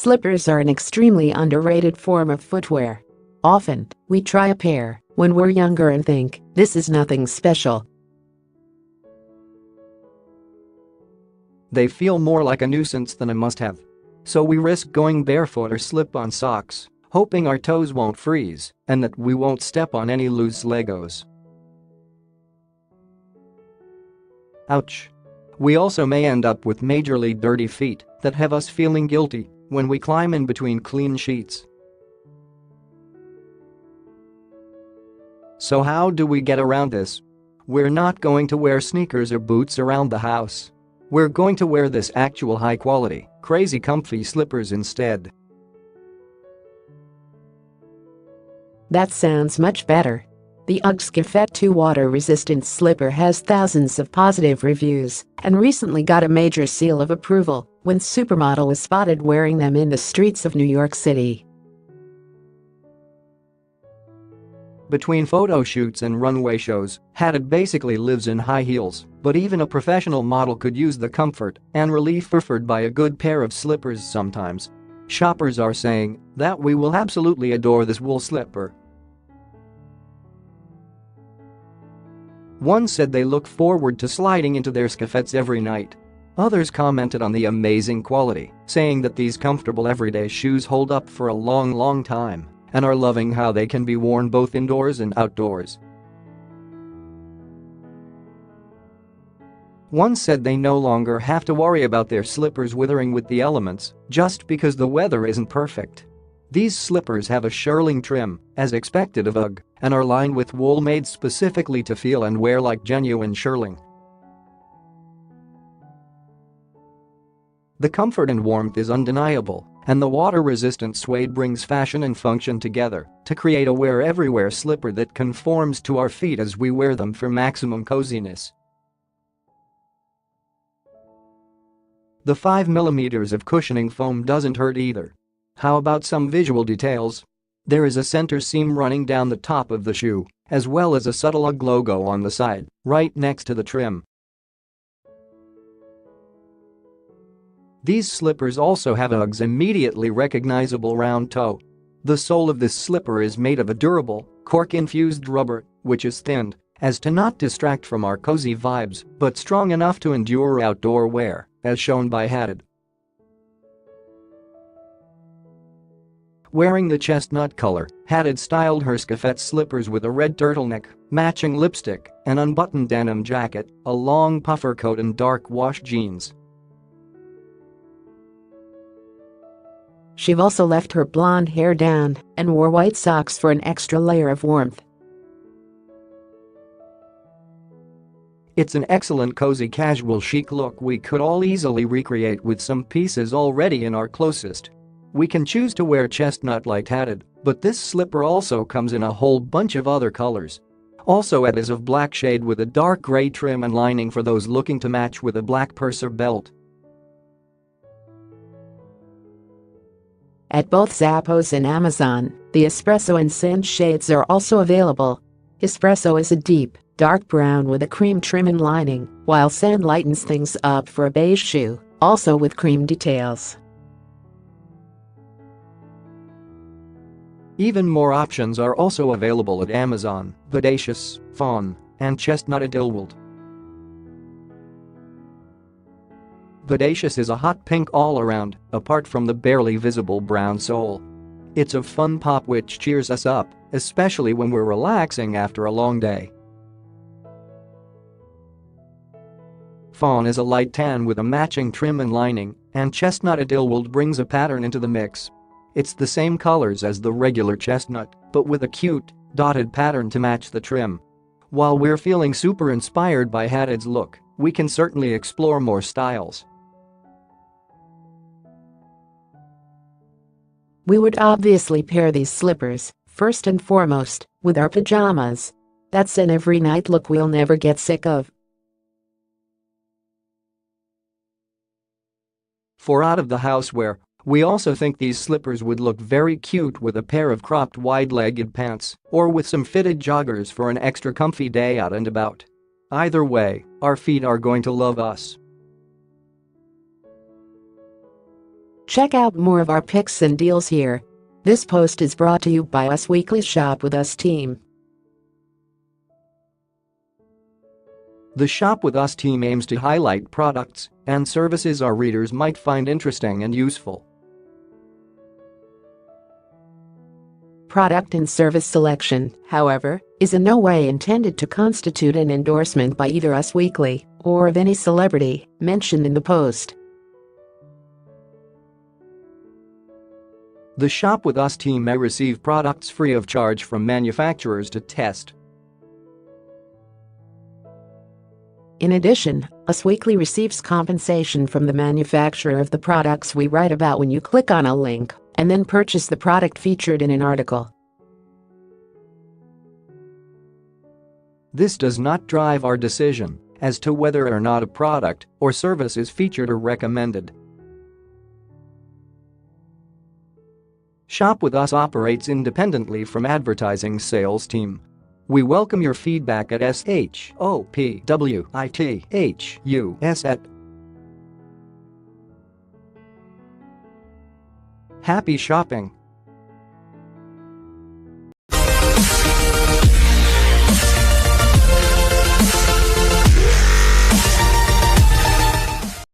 Slippers are an extremely underrated form of footwear. Often, we try a pair when we're younger and think, this is nothing special. They feel more like a nuisance than a must-have. So we risk going barefoot or slip-on socks, hoping our toes won't freeze and that we won't step on any loose Legos. Ouch. We also may end up with majorly dirty feet that have us feeling guilty when we climb in between clean sheets. So how do we get around this? We're not going to wear sneakers or boots around the house. We're going to wear this actual high-quality, crazy comfy slippers instead. That sounds much better. The UGG Skifet 2 water-resistant slipper has thousands of positive reviews and recently got a major seal of approval when supermodel was spotted wearing them in the streets of New York City. Between photo shoots and runway shows, Hadid basically lives in high heels, but even a professional model could use the comfort and relief offered by a good pair of slippers sometimes. Shoppers are saying that we will absolutely adore this wool slipper. One said they look forward to sliding into their skifets every night. Others commented on the amazing quality, saying that these comfortable everyday shoes hold up for a long time and are loving how they can be worn both indoors and outdoors. One said they no longer have to worry about their slippers withering with the elements just because the weather isn't perfect. These slippers have a shearling trim, as expected of UGG, and are lined with wool made specifically to feel and wear like genuine shearling. The comfort and warmth is undeniable, and the water-resistant suede brings fashion and function together to create a wear-everywhere slipper that conforms to our feet as we wear them for maximum coziness. The 5mm of cushioning foam doesn't hurt either. How about some visual details? There is a center seam running down the top of the shoe, as well as a subtle UGG logo on the side, right next to the trim. These slippers also have UGG's immediately recognizable round toe. The sole of this slipper is made of a durable, cork-infused rubber, which is thinned as to not distract from our cozy vibes but strong enough to endure outdoor wear, as shown by Hadid. Wearing the chestnut color, Hadid styled her Skifet slippers with a red turtleneck, matching lipstick, an unbuttoned denim jacket, a long puffer coat and dark wash jeans. She also left her blonde hair down and wore white socks for an extra layer of warmth. It's an excellent cozy casual chic look we could all easily recreate with some pieces already in our closest. We can choose to wear chestnut like Hadid, but this slipper also comes in a whole bunch of other colors. Also it is of black shade with a dark gray trim and lining for those looking to match with a black purse or belt. At both Zappos and Amazon, the espresso and sand shades are also available. Espresso is a deep, dark brown with a cream trim and lining, while sand lightens things up for a beige shoe, also with cream details. Even more options are also available at Amazon: Bodacious, Fawn, and Chestnut Adilwold. Bodacious is a hot pink all around, apart from the barely visible brown sole. It's a fun pop which cheers us up, especially when we're relaxing after a long day. Fawn is a light tan with a matching trim and lining, and Chestnut Adilwold brings a pattern into the mix. It's the same colors as the regular chestnut, but with a cute, dotted pattern to match the trim. While we're feeling super inspired by Hadid's look, we can certainly explore more styles. We would obviously pair these slippers, first and foremost, with our pajamas. That's an every night look we'll never get sick of. For out of the house wear, we also think these slippers would look very cute with a pair of cropped wide-legged pants or with some fitted joggers for an extra comfy day out and about. Either way, our feet are going to love us. Check out more of our picks and deals here. This post is brought to you by Us Weekly's Shop With Us team. The Shop With Us team aims to highlight products and services our readers might find interesting and useful. Product and service selection, however, is in no way intended to constitute an endorsement by either Us Weekly or of any celebrity mentioned in the post. The Shop With Us team may receive products free of charge from manufacturers to test. In addition, Us Weekly receives compensation from the manufacturer of the products we write about when you click on a link and then purchase the product featured in an article. This does not drive our decision as to whether or not a product or service is featured or recommended. Shop With Us operates independently from advertising sales team. We welcome your feedback at shopwithus@. Happy shopping!